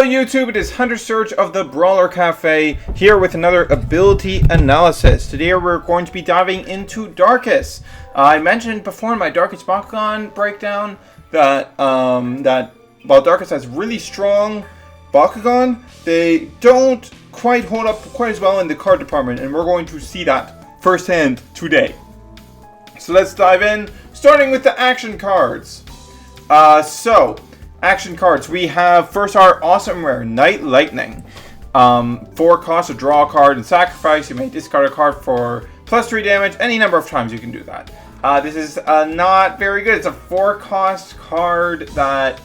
Hello YouTube, it is Hunter Surge of the Brawler Cafe here with another ability analysis. Today we're going to be diving into Darkus. I mentioned before in my Darkus Bakugan breakdown that while Darkus has really strong Bakugan, they don't quite hold up quite as well in the card department, and we're going to see that firsthand today. So let's dive in, starting with the action cards. Action cards. We have first our awesome rare, Night Lightning. 4 cost to draw a card and sacrifice. You may discard a card for +3 damage. Any number of times you can do that. This is not very good. It's a 4 cost card that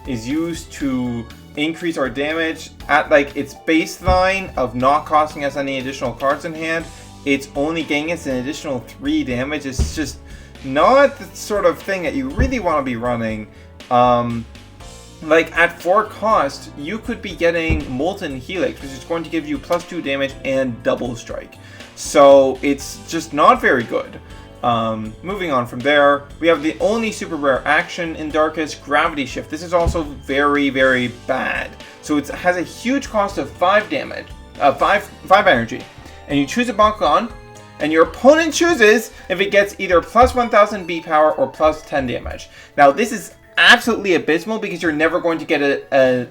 is used to increase our damage at like its baseline of not costing us any additional cards in hand. It's only getting us an additional 3 damage. It's just not the sort of thing that you really want to be running. Like at 4 cost, you could be getting Molten Helix, which is going to give you +2 damage and double strike. So it's just not very good. Moving on from there, we have the only super rare action in Darkus, Gravity Shift. This is also very, very bad. So it has a huge cost of 5 damage, 5 energy, and you choose a Bakugan, and your opponent chooses if it gets either +1000 B power or +10 damage. Now this is absolutely abysmal because you're never going to get a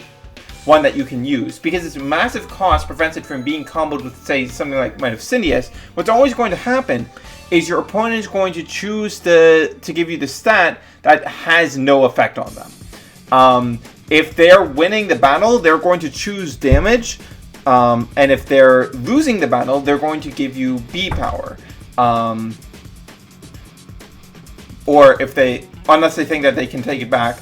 one that you can use because its massive cost prevents it from being comboed with, say, something like Might of Cindius. What's always going to happen is your opponent is going to choose to give you the stat that has no effect on them. If they're winning the battle, they're going to choose damage, and if they're losing the battle, they're going to give you B power. Or if they, unless they think that they can take it back,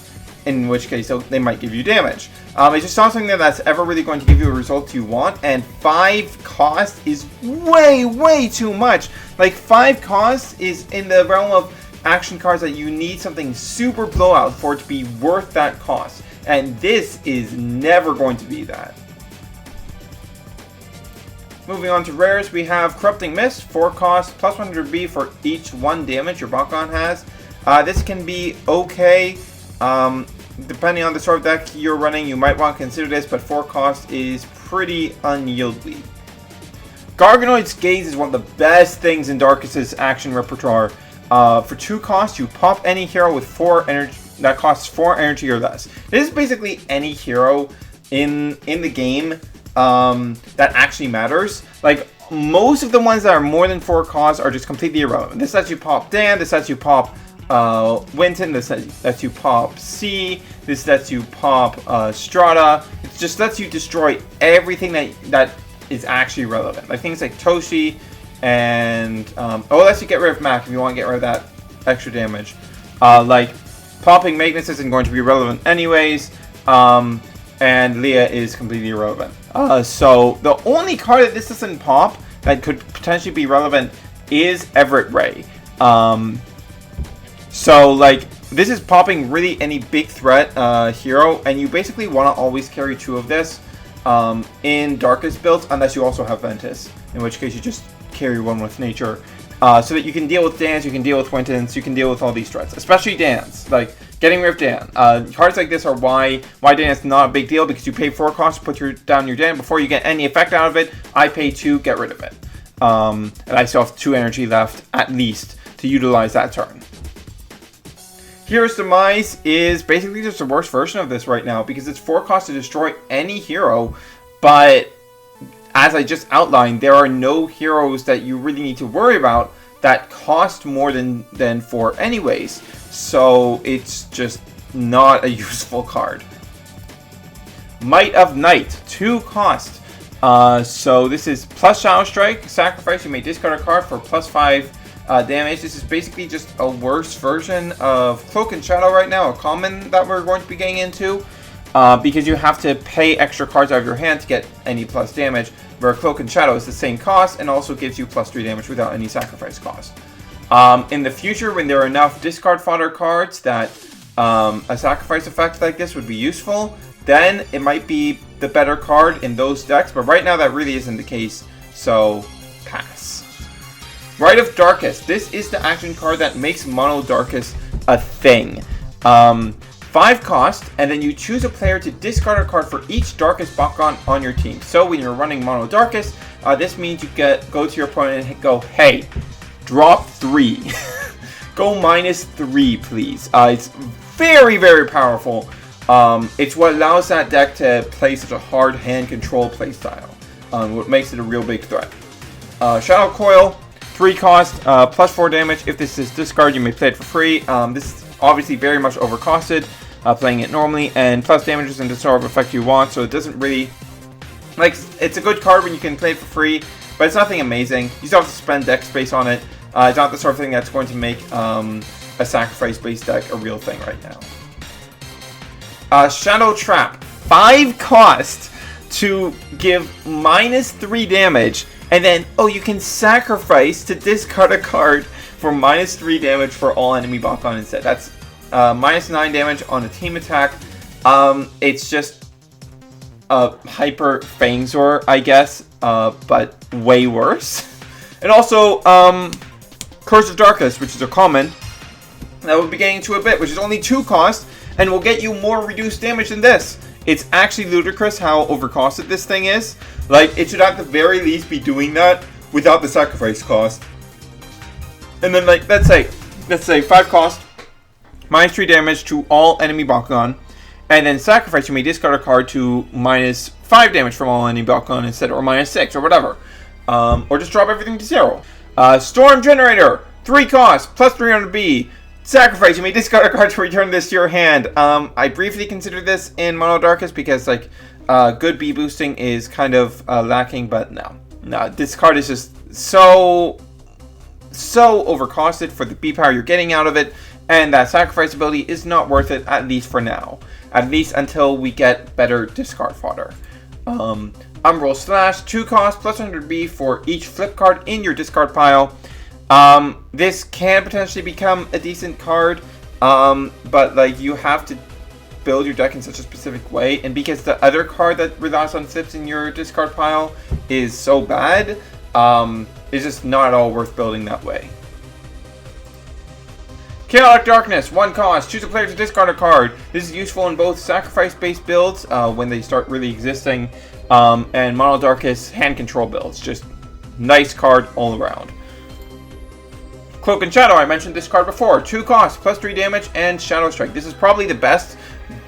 in which case they might give you damage. It's just not something that's ever really going to give you a result you want, and 5 cost is way too much. Like 5 cost is in the realm of action cards that you need something super blowout for it to be worth that cost, and this is never going to be that. Moving on to rares, we have Corrupting Mist, 4 cost, +100B for each 1 damage your Bakugan has. This can be okay. Depending on the sort of deck you're running, you might want to consider this, but 4 cost is pretty unyieldy. Garganoid's Gaze is one of the best things in Darkus' action repertoire. For 2 cost, you pop any hero with 4 energy that costs 4 energy or less. This is basically any hero in the game that actually matters. Like most of the ones that are more than 4 costs are just completely irrelevant. This lets you pop Dan, this lets you pop Winton, this lets you pop C, this lets you pop Strata. It just lets you destroy everything that is actually relevant. Like things like Toshi and it lets you get rid of Mac if you want to get rid of that extra damage. Like popping Magnus isn't going to be relevant anyways. And Leah is completely irrelevant. So the only card that this doesn't pop that could potentially be relevant is Everett Ray. So like this is popping really any big threat hero, and you basically want to always carry 2 of this in Darkus builds, unless you also have Ventus, in which case you just carry 1 with Nature, so that you can deal with Dans, you can deal with Wintons, you can deal with all these threats, especially Dans. Like getting rid of Dan. Cards like this are why Dan is not a big deal, because you pay 4 costs to put down your Dan. Before you get any effect out of it, I pay 2, get rid of it. And I still have 2 energy left, at least, to utilize that turn. Hero's Demise is basically just the worst version of this right now, because it's 4 costs to destroy any hero, but as I just outlined, there are no heroes that you really need to worry about that cost more than 4 anyways. So it's just not a useful card. Might of Night, 2 cost. So this is plus Shadow Strike, sacrifice, you may discard a card for +5 damage. This is basically just a worse version of Cloak and Shadow right now, a common that we're going to be getting into. Because you have to pay extra cards out of your hand to get any plus damage, where Cloak and Shadow is the same cost and also gives you +3 damage without any sacrifice cost. In the future, when there are enough discard fodder cards that a sacrifice effect like this would be useful, then it might be the better card in those decks, but right now that really isn't the case, so pass. Rite of Darkus. This is the action card that makes Mono Darkus a thing. 5 cost, and then you choose a player to discard a card for each Darkus Bakugan on your team. So when you're running Mono Darkus, this means you go to your opponent and go, hey, drop 3. Go -3, please. It's very, very powerful. It's what allows that deck to play such a hard hand control playstyle. What makes it a real big threat. Shadow Coil, 3 cost, +4 damage. If this is discard, you may play it for free. This is obviously very much overcosted, playing it normally, and plus damage isn't the sort of effect you want, so it doesn't really, like, it's a good card when you can play it for free, but it's nothing amazing. You still have to spend deck space on it. It's not the sort of thing that's going to make a sacrifice-based deck a real thing right now. Shadow Trap, 5 cost to give -3 damage, and then, oh, you can sacrifice to discard a card for -3 damage for all enemy Bakugan instead. That's -9 damage on a team attack. It's just a Hyper Fangzor, I guess, but way worse. And also, Curse of Darkus, which is a common that we'll be getting to a bit, which is only 2 cost, and will get you more reduced damage than this. It's actually ludicrous how overcosted this thing is. Like, it should at the very least be doing that without the sacrifice cost. And then, like, let's say 5 cost, -3 damage to all enemy Bakugan, and then sacrifice, you may discard a card to -5 damage from all enemy Bakugan instead, or -6, or whatever. Or just drop everything to 0. Storm Generator, 3 cost, +300B. Sacrifice, you may discard a card to return this to your hand. I briefly considered this in Mono Darkus because, like, good B boosting is kind of lacking, but no, this card is just so overcosted for the B power you're getting out of it, and that sacrifice ability is not worth it, at least for now. At least until we get better discard fodder. Umbral Slash, 2 cost, +100B for each flip card in your discard pile. This can potentially become a decent card, but, like, you have to build your deck in such a specific way, and because the other card that relies on flips in your discard pile is so bad, it's just not at all worth building that way. Chaotic Darkness, 1 cost, choose a player to discard a card. This is useful in both sacrifice-based builds, when they start really existing, and Mono Darkus hand control builds. Just nice card all around. Cloak and Shadow, I mentioned this card before. 2 cost, +3 damage, and Shadow Strike. This is probably the best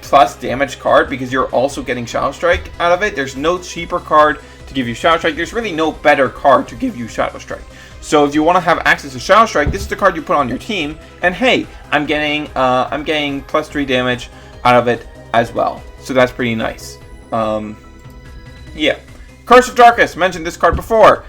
plus damage card because you're also getting Shadow Strike out of it. There's no cheaper card to give you Shadow Strike. There's really no better card to give you Shadow Strike. So if you want to have access to Shadow Strike, this is the card you put on your team, and hey, I'm getting +3 damage out of it as well. So that's pretty nice. Yeah. Curse of Darkus, mentioned this card before.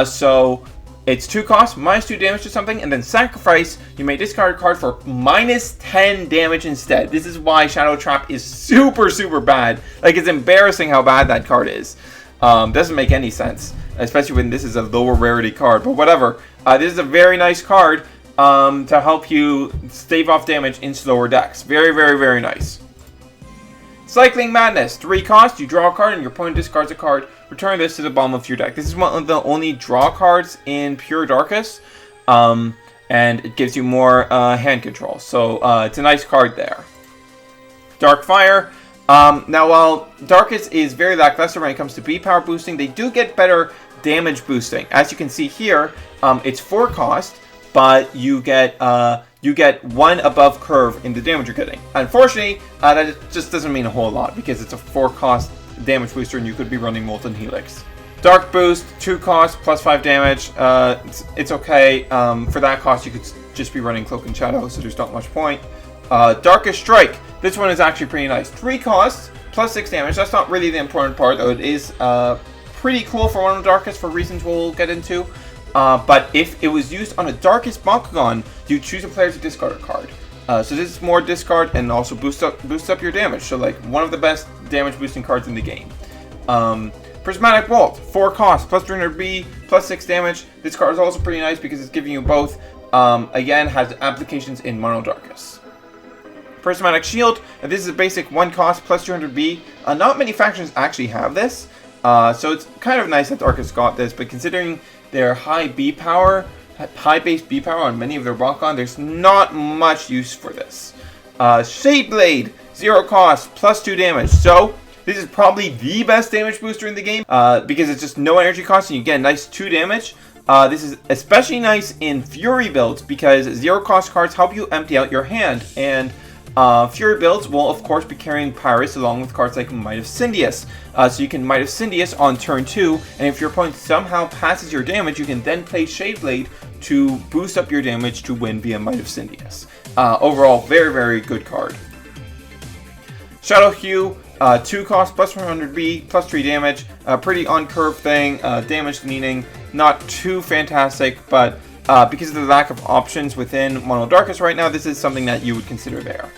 So it's 2 costs, -2 damage to something, and then sacrifice, you may discard a card for -10 damage instead. This is why Shadow Trap is super, super bad. Like, it's embarrassing how bad that card is. Doesn't make any sense, especially when this is a lower rarity card, but whatever. This is a very nice card to help you stave off damage in slower decks. Very, very, very nice. Cycling Madness, 3 costs, you draw a card and your opponent discards a card. Return this to the bottom of your deck. This is one of the only draw cards in pure Darkus, and it gives you more hand control. So it's a nice card there. Dark Fire. Now, while Darkus is very lackluster when it comes to B power boosting, they do get better damage boosting. As you can see here, it's 4 cost, but you get 1 above curve in the damage you're getting. Unfortunately, that just doesn't mean a whole lot because it's a 4 cost damage booster and you could be running Molten Helix. Dark Boost, 2 cost, +5 damage. It's okay. For that cost, you could just be running Cloak and Shadow, so there's not much point. Darkest Strike. This one is actually pretty nice. 3 costs, +6 damage. That's not really the important part, though. It is pretty cool for one of the Darkest for reasons we'll get into. But if it was used on a Darkest Bakugan, you choose a player to discard a card. So this is more discard and also boosts up your damage. So, like, one of the best damage boosting cards in the game. Prismatic Bolt, 4 costs, +300B, +6 damage. This card is also pretty nice because it's giving you both. Again, has applications in Mono Darkus. Prismatic Shield, and this is a basic 1 cost, +200B. Not many factions actually have this. So it's kind of nice that Darkus got this, but considering their high base B power on many of their Bakugan, there's not much use for this. Shade Blade, 0 cost, plus 2 damage. So this is probably the best damage booster in the game because it's just no energy cost and you get a nice 2 damage. This is especially nice in Fury builds because 0 cost cards help you empty out your hand. And Fury builds will of course be carrying Pyrus along with cards like Might of Cindeus. So you can Might of Cindeus on turn 2, and if your opponent somehow passes your damage, you can then play Shade Blade to boost up your damage to win via Might of Cindeus. Overall, very, very good card. Shadow Hue, 2 cost, plus 100B, plus 3 damage. Pretty on-curve thing, damage leaning, not too fantastic, but because of the lack of options within Mono Darkus right now, this is something that you would consider there.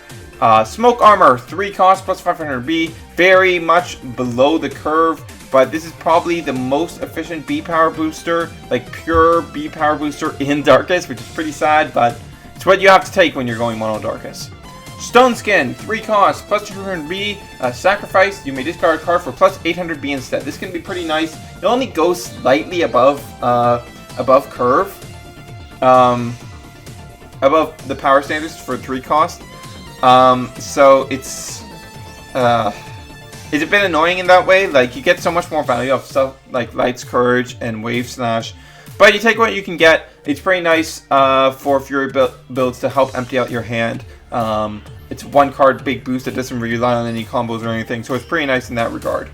Smoke Armor, 3 cost, plus 500B, very much below the curve, but this is probably the most efficient B-Power booster, like pure B-Power booster in Darkus, which is pretty sad, but it's what you have to take when you're going Mono Darkus. Stone Skin, 3 cost, plus 200B, sacrifice, you may discard a card for plus 800B instead. This can be pretty nice. It only goes slightly above curve, above the power standards for 3 cost. So it's a bit annoying in that way. Like, you get so much more value of stuff like Light's Courage and Wave Slash, but you take what you can get. It's pretty nice for Fury builds to help empty out your hand. It's 1 card big boost that doesn't rely on any combos or anything, so it's pretty nice in that regard.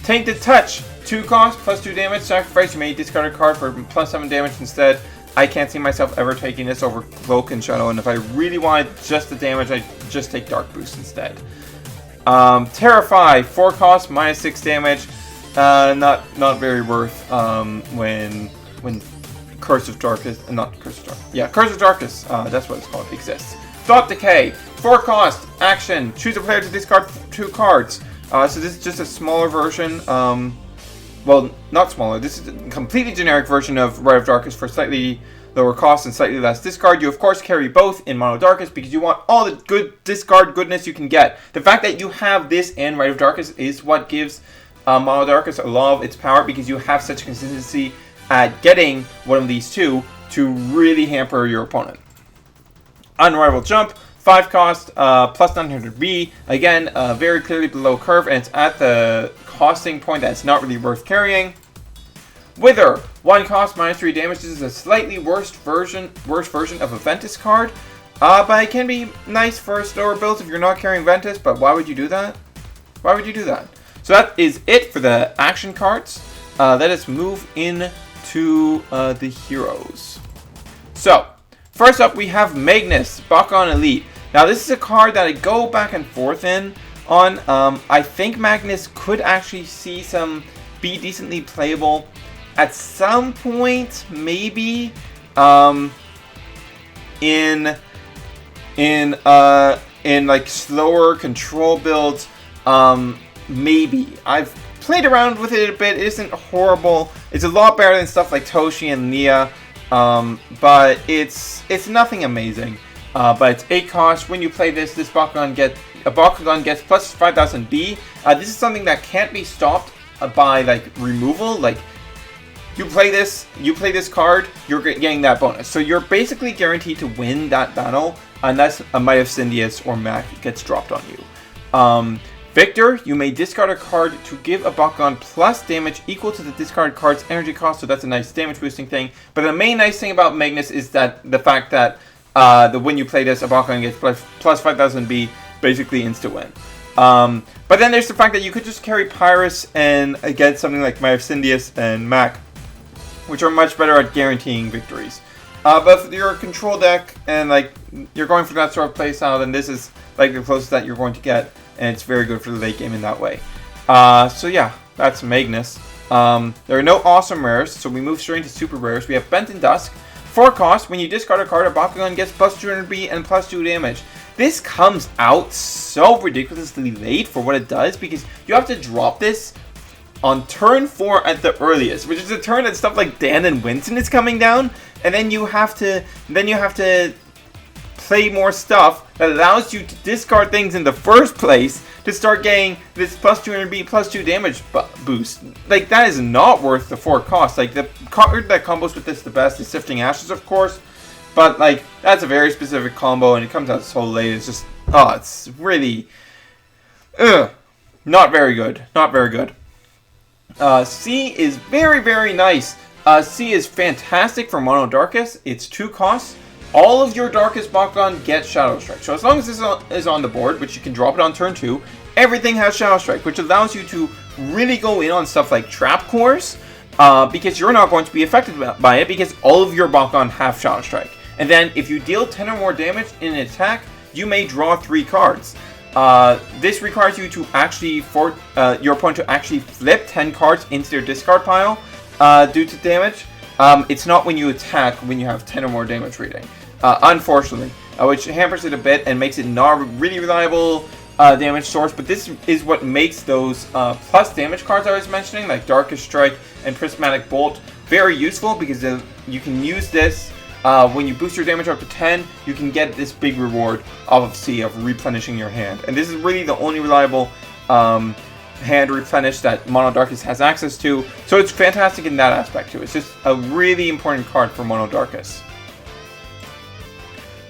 Tainted Touch, 2 cost, plus 2 damage, sacrifice, you may discard a card for plus 7 damage instead. I can't see myself ever taking this over Cloak and Shadow, and if I really wanted just the damage, I'd just take Dark Boost instead. Terrify, 4 cost, minus 6 damage, not very worth when Curse of Darkness, not Curse of Darkness, yeah, Curse of Darkness, that's what it's called, exists. Thought Decay, 4 cost, action, choose a player to discard 2 cards. So this is just a smaller version, well, not smaller, this is a completely generic version of Rite of Darkness for slightly lower cost and slightly less discard. You of course carry both in Mono Darkness because you want all the good discard goodness you can get. The fact that you have this and Rite of Darkness is what gives Mono Darkness a lot of its power, because you have such consistency at getting one of these two to really hamper your opponent. Unrivaled Jump, 5 cost, plus 900B, again, very clearly below curve, and it's at the costing point that's not really worth carrying. Wither, 1 cost, minus 3 damage. This is a slightly worse version of a Ventus card, but it can be nice for slower builds if you're not carrying Ventus, but why would you do that? Why would you do that? So that is it for the action cards. Let us move into the heroes. So, first up we have Magnus, Bakugan Elite. Now this is a card that I go back and forth on. I think Magnus could actually be decently playable at some point, maybe in like slower control builds. Maybe I've played around with it a bit. It isn't horrible. It's a lot better than stuff like Toshi and Nia, but it's nothing amazing. But it's 8 cost. When you play this Bakugan gets plus 5000 B. This is something that can't be stopped by like removal. Like you play this card, you're getting that bonus. So you're basically guaranteed to win that battle unless a Might of Cindeus or Mac gets dropped on you. Victor, you may discard a card to give a Bakugan plus damage equal to the discarded card's energy cost, so that's a nice damage boosting thing. But the main nice thing about Magnus is that the fact that when you play this, a Bakugan gets plus 5000 B, basically insta-win. But then there's the fact that you could just carry Pyrus and get something like Might of Cindeus and Mac, which are much better at guaranteeing victories. But if you're a control deck and like you're going for that sort of playstyle, then this is like the closest that you're going to get, and it's very good for the late game in that way. So yeah, that's Magnus. There are no awesome rares, so we move straight into super rares. We have Bent in Dusk. 4 cost, when you discard a card, a Bakugan gets plus 200B and plus 2 damage. This comes out so ridiculously late for what it does, because you have to drop this on turn 4 at the earliest, which is a turn that stuff like Dan and Winston is coming down, and then you have to play more stuff that allows you to discard things in the first place to start getting this plus 200B plus 2 damage boost. Like, that is not worth the 4 cost. Like, the card that combos with this the best is Sifting Ashes, of course, but like that's a very specific combo and it comes out so late. It's just Oh, it's really... not very good. Not very good. C is very, very nice. C is fantastic for Mono Darkus. It's 2 costs. All of your Darkus Bakugan get Shadow Strike. So as long as this is on the board, which you can drop it on turn 2, everything has Shadow Strike, which allows you to really go in on stuff like Trap Cores, because you're not going to be affected by it because all of your Bakugan have Shadow Strike. And then if you deal 10 or more damage in an attack, you may draw 3 cards. This requires you to actually, your opponent to actually flip 10 cards into their discard pile due to damage. It's not when you attack when you have 10 or more damage rating, unfortunately, which hampers it a bit and makes it not a really reliable damage source. But this is what makes those plus damage cards I was mentioning, like Darkus Strike and Prismatic Bolt, very useful, because you can use this when you boost your damage up to 10, you can get this big reward off of C of replenishing your hand. And this is really the only reliable hand replenish that Mono Darkus has access to, so it's fantastic in that aspect too. It's just a really important card for Mono Darkus.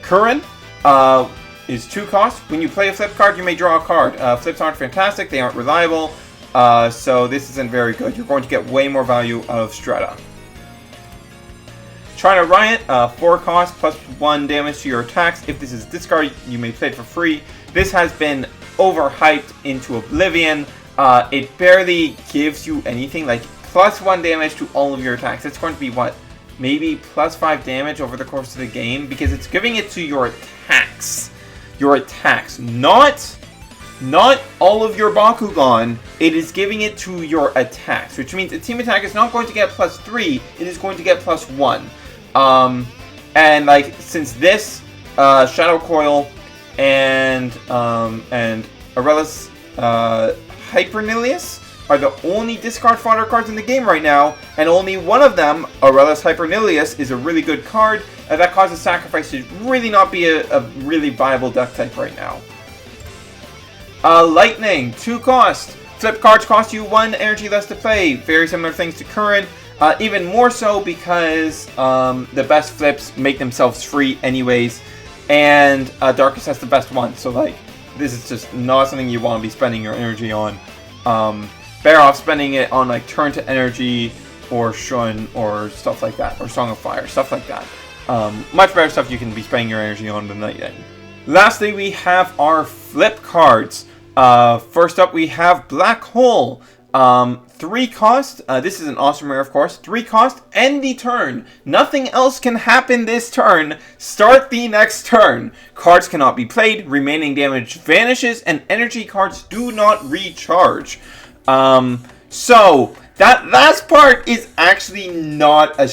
Curran is 2 costs. When you play a flip card, you may draw a card. Flips aren't fantastic, they aren't reliable, so this isn't very good. You're going to get way more value out of Strata. China Riot, 4 costs plus 1 damage to your attacks. If this is discard, you may play it for free. This has been overhyped into oblivion. It barely gives you anything, like plus 1 damage to all of your attacks. It's going to be what? Maybe plus 5 damage over the course of the game, because it's giving it to your attacks. Your attacks, not all of your Bakugan. It is giving it to your attacks, which means a team attack is not going to get plus 3, it is going to get plus 1. And like, since this Shadow Coil and Aurelius Hypernilius are the only discard fodder cards in the game right now, and only one of them, Aurelius Hypernilius, is a really good card, that causes Sacrifice to really not be a really viable deck type right now. Lightning, 2 cost. Flip cards cost you 1 energy less to play. Very similar things to Current. Even more so because the best flips make themselves free anyways, and Darkus has the best one, so like, this is just not something you want to be spending your energy on. Better off spending it on like Turn to Energy or Shun or stuff like that, or Song of Fire, stuff like that. Much better stuff you can be spending your energy on than Lightning. Lastly, we have our flip cards. First up, we have Black Hole. 3 cost. This is an awesome rare, of course. 3 cost. End the turn. Nothing else can happen this turn. Start the next turn. Cards cannot be played. Remaining damage vanishes, and energy cards do not recharge. So that last part is actually not a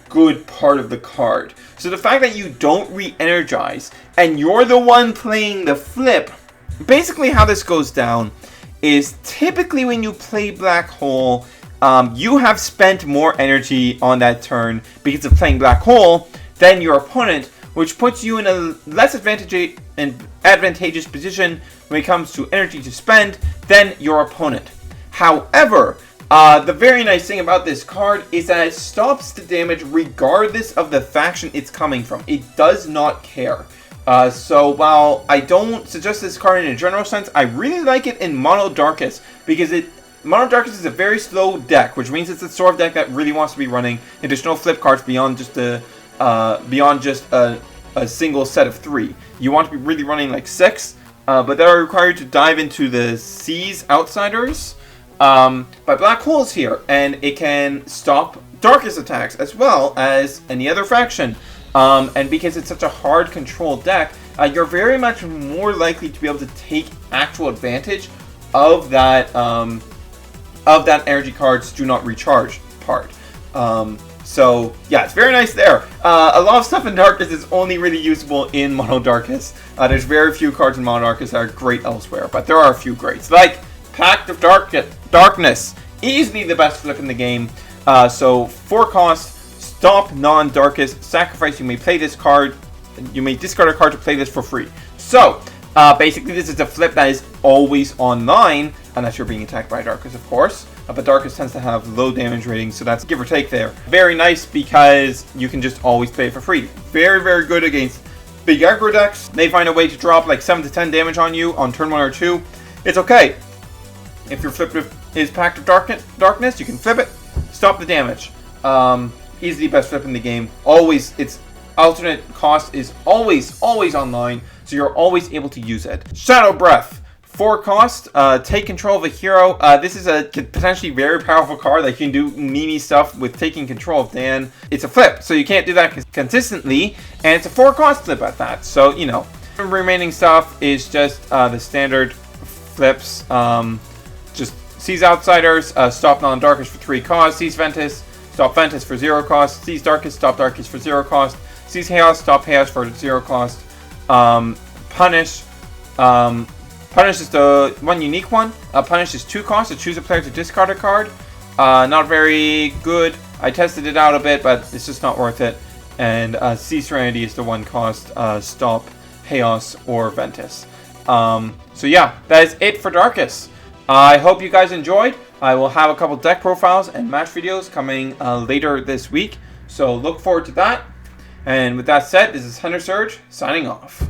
good part of the card. So the fact that you don't re-energize and you're the one playing the flip, basically how this goes down is typically when you play Black Hole, you have spent more energy on that turn because of playing Black Hole than your opponent, which puts you in a less advantageous position when it comes to energy to spend than your opponent. However, the very nice thing about this card is that it stops the damage regardless of the faction it's coming from. It does not care. So while I don't suggest this card in a general sense, I really like it in Mono Darkus, because Mono Darkus is a very slow deck, which means it's a sort of deck that really wants to be running additional flip cards beyond just a single set of 3. You want to be really running like 6, but that are required to dive into the Seas Outsiders. But Black Hole's here, and it can stop Darkus attacks as well as any other faction. And because it's such a hard control deck, you're very much more likely to be able to take actual advantage of that energy cards do not recharge part. So yeah, it's very nice there. A lot of stuff in Darkus is only really usable in Mono Darkus. There's very few cards in Mono Darkus that are great elsewhere, but there are a few greats, like Pact of Darkness, easily the best flip in the game. So 4 costs. Stop non-Darkus. Sacrifice. You may play this card. You may discard a card to play this for free. So, basically this is a flip that is always online, unless you're being attacked by Darkus, of course. But Darkus tends to have low damage ratings, so that's give or take there. Very nice because you can just always play it for free. Very, very good against big aggro decks, they find a way to drop like 7 to 10 damage on you on turn 1 or 2. It's okay. If your flip is Pact of Darkness, you can flip it, stop the damage. Easily best flip in the game. Always, its alternate cost is always online, so you're always able to use it. Shadow Breath. 4 cost, take control of a hero. This is a potentially very powerful card that you can do meme stuff with taking control of. Dan, it's a flip, so you can't do that consistently, and it's a 4 cost flip at that. So, you know, the remaining stuff is just the standard flips. Just Seize Outsiders, stop non-Darkus for 3 cost, Seize Ventus, stop Ventus for 0 cost, Seize Darkus, stop Darkus for 0 cost, Seize Chaos, stop Chaos for 0 cost, Punish. Punish is the one unique one. Punish is 2 costs to choose a player to discard a card. Not very good. I tested it out a bit, but it's just not worth it. And Seize Serenity is the 1 cost. Stop Chaos or Ventus. So yeah, that is it for Darkus. I hope you guys enjoyed. I will have a couple deck profiles and match videos coming later this week. So look forward to that. And with that said, this is Hunter Surge signing off.